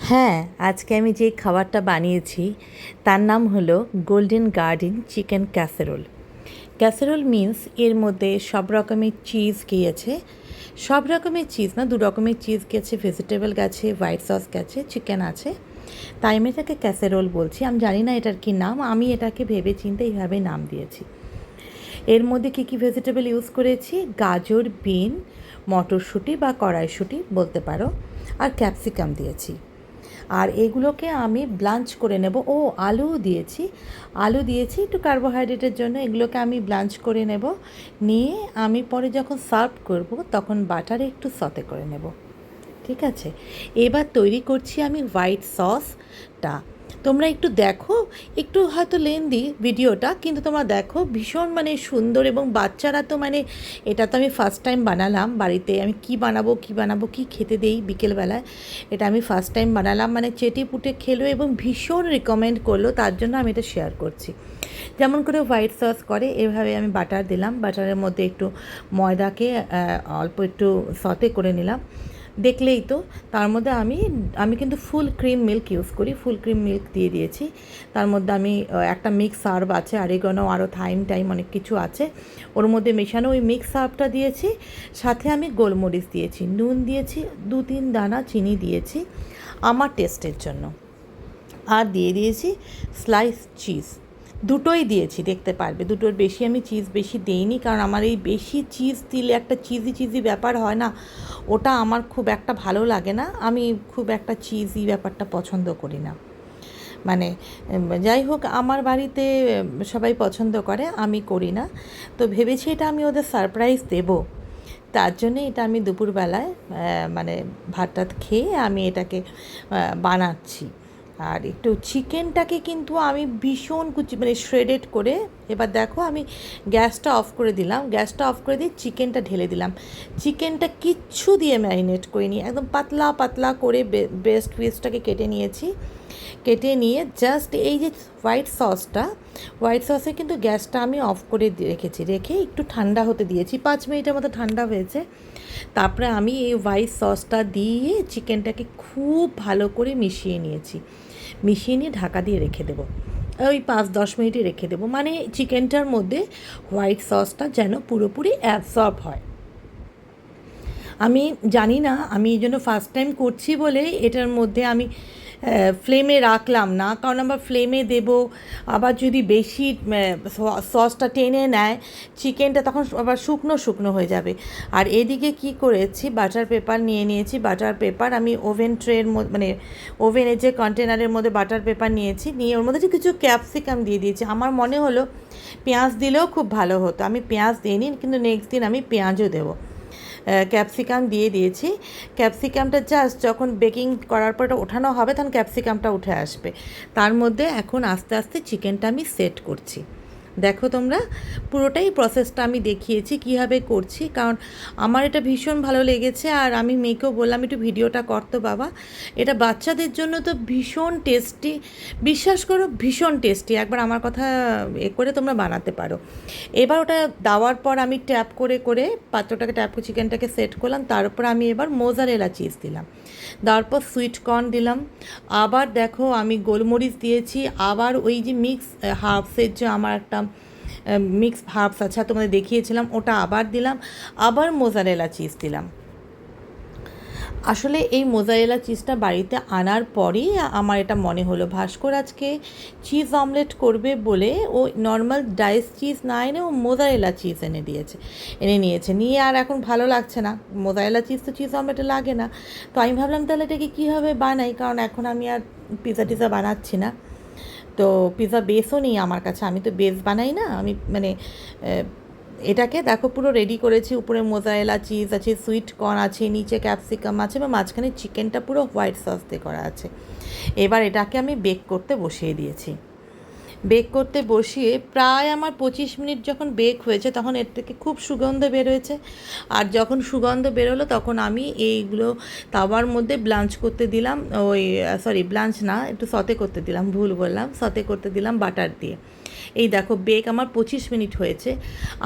হ্যাঁ, আজকে আমি যে খাবারটা বানিয়েছি তার নাম হলো golden garden chicken casserole. Casserole means এর মধ্যে সব রকমের চিজ গিয়েছে, সব রকমের চিজ না, দু রকমের চিজ গেছে, ভেজিটেবল গেছে, হোয়াইট সস গেছে, চিকেন আছে, তাই আমি এটাকে ক্যাসেরোল বলছি। আমি জানি না এটার কী নাম, আমি এটাকে ভেবে চিন্তে এইভাবে নাম দিয়েছি। এর মধ্যে কী কী ভেজিটেবল ইউজ করেছি? গাজর, বিন, মটরশুঁটি বা কড়াইশুঁটি বলতে পারো, আর ক্যাপসিকাম দিয়েছি। আর এগুলোকে আমি ব্লাঞ্চ করে নেব। ও আলু দিয়েছি একটু কার্বোহাইড্রেটের জন্য। এগুলোকে আমি ব্লাঞ্চ করে নেব, নিয়ে আমি পরে যখন সার্ভ করব তখন বাটারে একটু সতে করে নেব। ঠিক আছে, এবার তৈরি করছি আমি হোয়াইট সসটা। তোমরা একটু দেখো, একটু হয়তো লেন্দি ভিডিওটা, কিন্তু তোমরা দেখো ভীষণ সুন্দর, এবং বাচ্চারা তো এটা তো আমি ফার্স্ট টাইম বানালাম বাড়িতে। আমি কি বানাবো কি খেতে দেই বিকেলবেলায়, এটা আমি ফার্স্ট টাইম বানালাম, চেটে পুটে খেলো এবং ভীষণ রিকমেন্ড করলো, তার জন্য আমি এটা শেয়ার করছি। যেমন করে হোয়াইট সস করে এভাবে আমি বাটার দিলাম, বাটারের মধ্যে একটু ময়দাকে অল্প একটু সতে করে নিলাম, দেখলেই তো। তার মধ্যে আমি কিন্তু ফুল ক্রিম মিল্ক ইউজ করি, ফুল ক্রিম মিল্ক দিয়ে দিয়েছি। তার মধ্যে আমি একটা মিক্স হার্ব আছে, অরিগানো, আরও টাইম অনেক কিছু আছে ওর মধ্যে মেশানো, ওই মিক্স হার্বটা দিয়েছি। সাথে আমি গোলমরিচ দিয়েছি, নুন দিয়েছি, 2-3 দানা চিনি দিয়েছি আমার টেস্টের জন্য, আর দিয়ে দিয়েছি স্লাইস চিজ। দুটোই দিয়েছি, দেখতে পারবে, দুটোর বেশি আমি চিজ বেশি দেইনি, কারণ আমার এই বেশি চিজ দিলে একটা চিজি ব্যাপার হয় না, ওটা আমার খুব একটা ভালো লাগে না। আমি খুব একটা চিজি ব্যাপারটা পছন্দ করি না। মানে যাই হোক, আমার বাড়িতে সবাই পছন্দ করে, আমি করি না। তো ভেবেছি এটা আমি ওদের সারপ্রাইজ দেব, তার জন্যে এটা আমি দুপুরবেলায় ভাত টাত খেয়ে আমি এটাকে বানাচ্ছি। আর একটু চিকেনটাকে কিন্তু আমি ভীষণ শ্রেডেড করে, এবার দেখো আমি গ্যাসটা অফ করে দিলাম, গ্যাসটা অফ করে দিয়ে চিকেনটা ঢেলে দিলাম। চিকেনটা কিচ্ছু দিয়ে ম্যারিনেট করিনি, একদম পাতলা পাতলা করে ব্রেস্ট পিসটাকে কেটে নিয়েছি। কেটে নিয়ে জাস্ট এই যে হোয়াইট সসে কিন্তু গ্যাসটা আমি অফ করে রেখেছি, রেখে একটু ঠান্ডা হতে দিয়েছি, 5 মিনিটের মতো ঠান্ডা হয়েছে। তারপরে আমি এই হোয়াইট সসটা দিয়ে চিকেনটাকে খুব ভালো করে মিশিয়ে নিয়েছি, মিশিয়ে নিয়ে ঢাকা দিয়ে রেখে দেবো, ওই 5-10 মিনিটই রেখে দেবো, চিকেনটার মধ্যে হোয়াইট সসটা যেন পুরোপুরি অ্যাবসর্ব হয়। আমি জানি না, আমি এই জন্য ফার্স্ট টাইম করছি বলে এটার মধ্যে আমি ফ্লেমে রাখলাম না, কারণ আবার ফ্লেমে দেব, আবার যদি বেশি সসটা টেনে নেয় চিকেনটা, তখন আবার শুকনো হয়ে যাবে। আর এদিকে কি করেছি, বাটার পেপার নিয়ে নিয়েছি, বাটার পেপার আমি ওভেন ট্রের মধ্যে ওভেনের যে কন্টেনারের মধ্যে বাটার পেপার নিয়েছি, নিয়ে ওর মধ্যে কিছু ক্যাপসিকাম দিয়ে দিয়েছি। আমার মনে হলো পেঁয়াজ দিলেও খুব ভালো হতো, আমি পেঁয়াজ দিইনি, কিন্তু নেক্সট দিন আমি পেঁয়াজও দেবো। ক্যাপসিকাম দিয়ে দিয়েছি। ক্যাপসিকামটা জাস্ট যখন বেকিং করার পর ওটা ওঠানো হবে, তখন ক্যাপসিকামটা উঠে আসবে। তার মধ্যে এখন আস্তে আস্তে চিকেনটা আমি সেট করছি। দেখো তোমরা, পুরোটাই প্রসেসটা আমি দেখিয়েছি কীভাবে করছি, কারণ আমার এটা ভীষণ ভালো লেগেছে। আর আমি মেয়েকেও বললাম একটু ভিডিওটা করতো বাবা, এটা বাচ্চাদের জন্য তো ভীষণ টেস্টি, বিশ্বাস করো ভীষণ টেস্টি। একবার আমার কথা করে তোমরা বানাতে পারো। এবার ওটা দেওয়ার পর আমি ট্যাপ করে করে পাত্রটাকে ট্যাপ করে চিকেনটাকে সেট করলাম, তার উপর আমি এবার মোজারেলা চিজ দিলাম, দেওয়ার পর সুইট কর্ন দিলাম, আবার দেখো আমি গোলমরিচ দিয়েছি, আবার ওই যে মিক্স হার্বসের যে আমার একটা মিক্স হার্বস আছে তোমাদের দেখিয়েছিলাম, ওটা আবার দিলাম, আবার মোজারেলা চিজ দিলাম। আসলে এই মোজারেলা চিজটা বাড়িতে আনার পরেই আমার এটা মনে হলো, ভাস্কর আজকে চিজ অমলেট করবে বলে ও নর্মাল ডাইস চিজ না এনে ও মোজারেলা চিজ এনে নিয়েছে, নিয়ে আর এখন ভালো লাগছে না, মোজারেলা চিজ তো চিজ অমলেটে লাগে না। তো আমি ভাবলাম তাহলে এটাকে কীভাবে বানাই, কারণ এখন আমি আর পিৎজা টিজা বানাচ্ছি না, তো পিৎজা বেসও নেই আমার কাছে, আমি তো বেস বানাই না, আমি এটাকে দেখো পুরো রেডি করেছি, উপরে মোজারেলা চিজ আছে, সুইট কর্ন আছে, নিচে ক্যাপসিকাম আছে, বা মাঝখানে চিকেনটা পুরো হোয়াইট সস দিয়ে করা আছে। এবার এটাকে আমি বেক করতে বসিয়ে দিয়েছি। বেক করতে বসিয়ে প্রায় আমার 25 মিনিট যখন বেক হয়েছে তখন এর থেকে খুব সুগন্ধ বেরোয়েছে। আর যখন সুগন্ধ বেরোলো তখন আমি এইগুলো তাওয়ার মধ্যে ব্লাঞ্চ করতে দিলাম, ওই সরি ব্লাঞ্চ না, একটু সতে করতে দিলাম, ভুল বললাম, সতে করতে দিলাম বাটার দিয়ে। এই দেখো বেক আমার 25 মিনিট হয়েছে।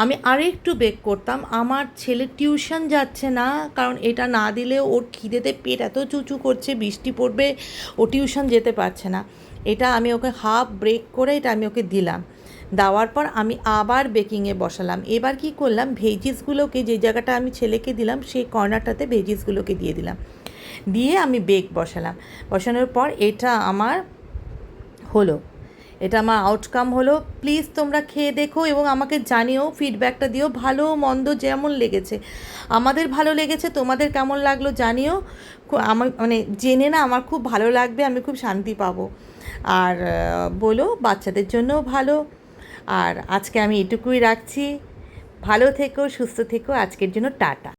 আমি আরেকটু বেক করতাম, আমার ছেলে টিউশন যাচ্ছে না, কারণ এটা না দিলে ওর খিদেতে পেট এত চুচু করছে, বৃষ্টি পড়বে, ও টিউশন যেতে পারছে না। এটা আমি ওকে হাফ ব্রেক করে এটা আমি ওকে দিলাম। দেওয়ার পর আমি আবার বেকিংয়ে বসালাম। এবার কি করলাম, ভেজিসগুলোকে যে জায়গাটা আমি ছেলেকে দিলাম সেই কর্নারটাতে ভেজিসগুলোকে দিয়ে দিলাম, দিয়ে আমি বেক বসালাম। বসানোর পর এটা আমার হলো, এটা আমার আউটকাম হলো। প্লিজ তোমরা খেয়ে দেখো এবং আমাকে জানিও, ফিডব্যাকটা দিও, ভালো মন্দ যেমন লেগেছে। আমাদের ভালো লেগেছে, তোমাদের কেমন লাগলো জানিও। আমার মানে জেনে না আমার খুব ভালো লাগবে, আমি খুব শান্তি পাবো। আর বলো বাচ্চাদের জন্যও ভালো। আর আজকে আমি এটুকুই রাখছি। ভালো থেকো, সুস্থ থেকো, আজকের জন্য টাটা।